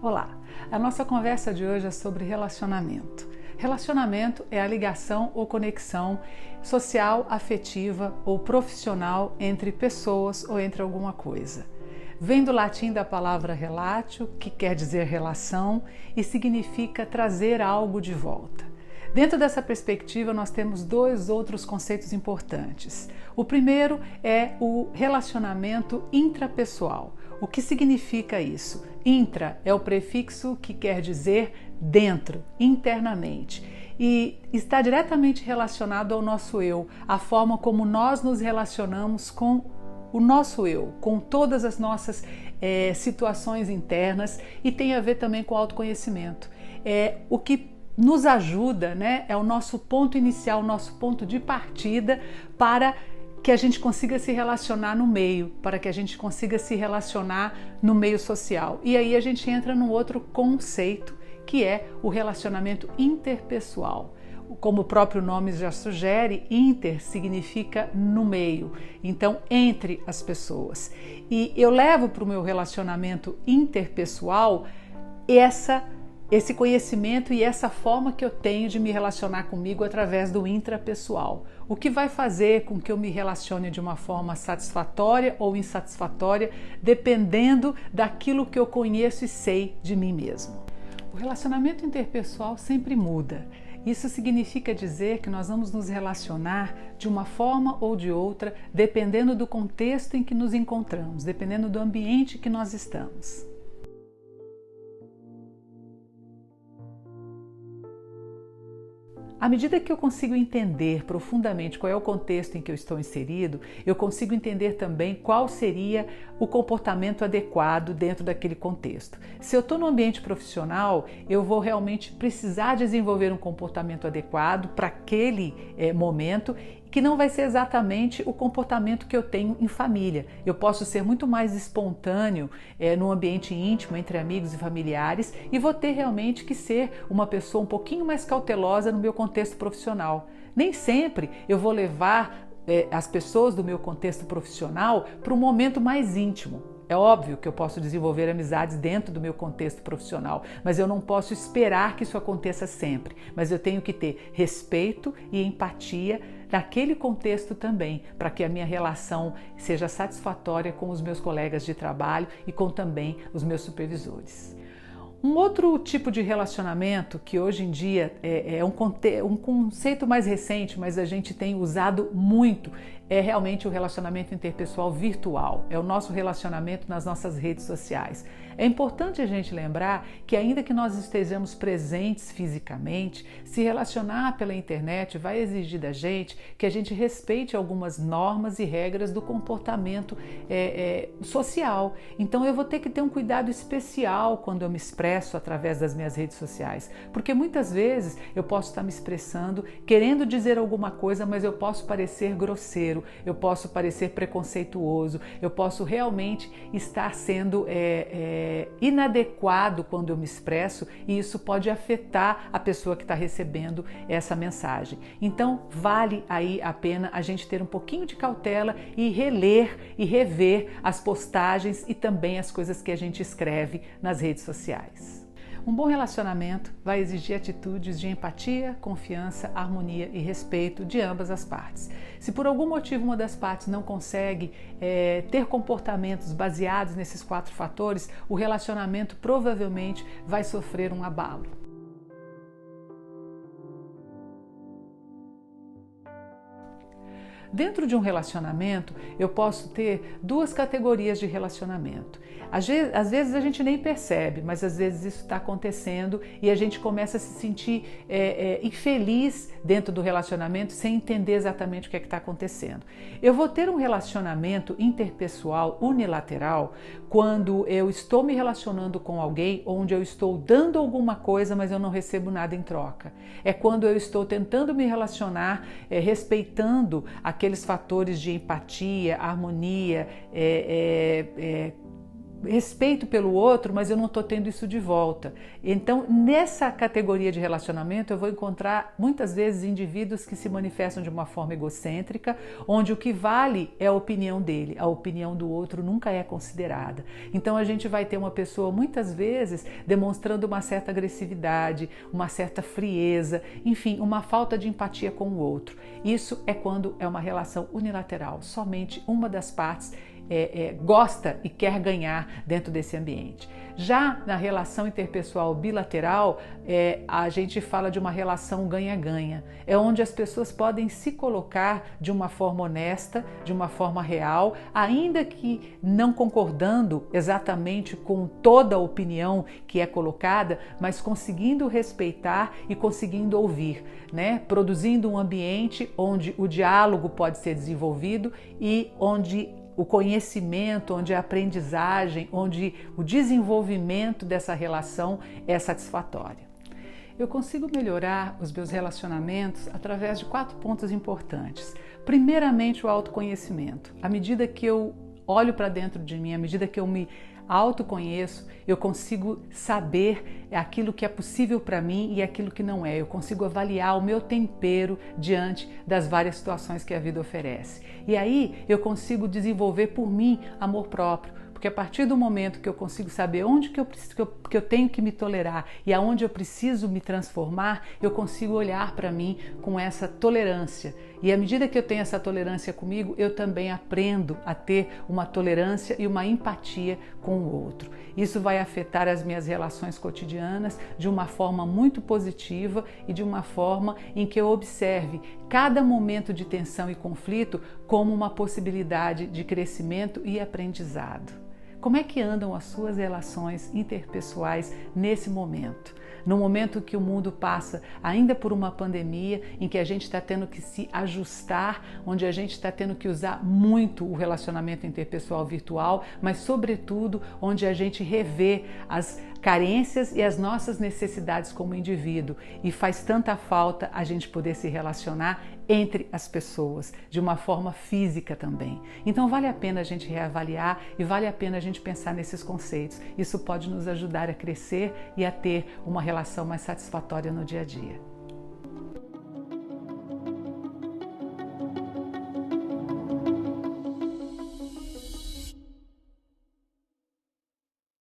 Olá, a nossa conversa de hoje é sobre relacionamento. Relacionamento é a ligação ou conexão social, afetiva ou profissional entre pessoas ou entre alguma coisa. Vem do latim da palavra relatio, que quer dizer relação e significa trazer algo de volta. Dentro dessa perspectiva, nós temos dois outros conceitos importantes. O primeiro é o relacionamento intrapessoal. O que significa isso? Intra é o prefixo que quer dizer dentro, internamente. E está diretamente relacionado ao nosso eu, a forma como nós nos relacionamos com o nosso eu, com todas as nossas situações internas, e tem a ver também com o autoconhecimento. O que nos ajuda, né, é o nosso ponto inicial, o nosso ponto de partida para que a gente consiga se relacionar no meio, para que a gente consiga se relacionar no meio social. E aí a gente entra num outro conceito, que é o relacionamento interpessoal. Como o próprio nome já sugere, inter significa no meio, então entre as pessoas. E eu levo para o meu relacionamento interpessoal esse conhecimento e essa forma que eu tenho de me relacionar comigo através do intrapessoal. O que vai fazer com que eu me relacione de uma forma satisfatória ou insatisfatória, dependendo daquilo que eu conheço e sei de mim mesmo. O relacionamento interpessoal sempre muda. Isso significa dizer que nós vamos nos relacionar de uma forma ou de outra, dependendo do contexto em que nos encontramos, dependendo do ambiente que nós estamos. À medida que eu consigo entender profundamente qual é o contexto em que eu estou inserido, eu consigo entender também qual seria o comportamento adequado dentro daquele contexto. Se eu estou no ambiente profissional, eu vou realmente precisar desenvolver um comportamento adequado para aquele momento, que não vai ser exatamente o comportamento que eu tenho em família. Eu posso ser muito mais espontâneo no ambiente íntimo, entre amigos e familiares, e vou ter realmente que ser uma pessoa um pouquinho mais cautelosa no meu contexto profissional. Nem sempre eu vou levar as pessoas do meu contexto profissional para um momento mais íntimo. É óbvio que eu posso desenvolver amizades dentro do meu contexto profissional, mas eu não posso esperar que isso aconteça sempre. Mas eu tenho que ter respeito e empatia naquele contexto também, para que a minha relação seja satisfatória com os meus colegas de trabalho e com também os meus supervisores. Um outro tipo de relacionamento que hoje em dia é um conceito mais recente, mas a gente tem usado muito, é realmente o relacionamento interpessoal virtual, é o nosso relacionamento nas nossas redes sociais. É importante a gente lembrar que ainda que nós estejamos presentes fisicamente, se relacionar pela internet vai exigir da gente que a gente respeite algumas normas e regras do comportamento social. Então eu vou ter que ter um cuidado especial quando eu me expresso através das minhas redes sociais, porque muitas vezes eu posso estar me expressando, querendo dizer alguma coisa, mas eu posso parecer grosseiro, eu posso parecer preconceituoso, eu posso realmente estar sendo inadequado quando eu me expresso, e isso pode afetar a pessoa que está recebendo essa mensagem. Então vale aí a pena a gente ter um pouquinho de cautela e reler e rever as postagens e também as coisas que a gente escreve nas redes sociais. Um bom relacionamento vai exigir atitudes de empatia, confiança, harmonia e respeito de ambas as partes. Se por algum motivo uma das partes não consegue ter comportamentos baseados nesses 4 fatores, o relacionamento provavelmente vai sofrer um abalo. Dentro de um relacionamento, eu posso ter 2 categorias de relacionamento. Às vezes a gente nem percebe, mas às vezes isso está acontecendo e a gente começa a se sentir infeliz dentro do relacionamento sem entender exatamente o que é que está acontecendo. Eu vou ter um relacionamento interpessoal unilateral quando eu estou me relacionando com alguém onde eu estou dando alguma coisa, mas eu não recebo nada em troca. É quando eu estou tentando me relacionar respeitando aqueles fatores de empatia, harmonia, respeito pelo outro, mas eu não estou tendo isso de volta. Então, nessa categoria de relacionamento, eu vou encontrar muitas vezes indivíduos que se manifestam de uma forma egocêntrica, onde o que vale é a opinião dele, a opinião do outro nunca é considerada. Então, a gente vai ter uma pessoa muitas vezes demonstrando uma certa agressividade, uma certa frieza, enfim, uma falta de empatia com o outro. Isso é quando é uma relação unilateral, somente uma das partes gosta e quer ganhar dentro desse ambiente. Já na relação interpessoal bilateral, a gente fala de uma relação ganha-ganha. É onde as pessoas podem se colocar de uma forma honesta, de uma forma real, ainda que não concordando exatamente com toda a opinião que é colocada, mas conseguindo respeitar e conseguindo ouvir, né? Produzindo um ambiente onde o diálogo pode ser desenvolvido e onde o conhecimento, onde a aprendizagem, onde o desenvolvimento dessa relação é satisfatória. Eu consigo melhorar os meus relacionamentos através de 4 pontos importantes. Primeiramente, o autoconhecimento. À medida que eu olho para dentro de mim, à medida que eu me autoconheço, eu consigo saber aquilo que é possível para mim e aquilo que não é. Eu consigo avaliar o meu tempero diante das várias situações que a vida oferece. E aí eu consigo desenvolver por mim amor próprio. Porque a partir do momento que eu consigo saber onde que eu tenho que me tolerar e aonde eu preciso me transformar, eu consigo olhar para mim com essa tolerância. E à medida que eu tenho essa tolerância comigo, eu também aprendo a ter uma tolerância e uma empatia com o outro. Isso vai afetar as minhas relações cotidianas de uma forma muito positiva e de uma forma em que eu observe cada momento de tensão e conflito como uma possibilidade de crescimento e aprendizado. Como é que andam as suas relações interpessoais nesse momento? No momento que o mundo passa ainda por uma pandemia, em que a gente está tendo que se ajustar, onde a gente está tendo que usar muito o relacionamento interpessoal virtual, mas sobretudo onde a gente revê as carências e as nossas necessidades como indivíduo, e faz tanta falta a gente poder se relacionar entre as pessoas, de uma forma física também. Então vale a pena a gente reavaliar e vale a pena a gente pensar nesses conceitos. Isso pode nos ajudar a crescer e a ter uma relação mais satisfatória no dia a dia.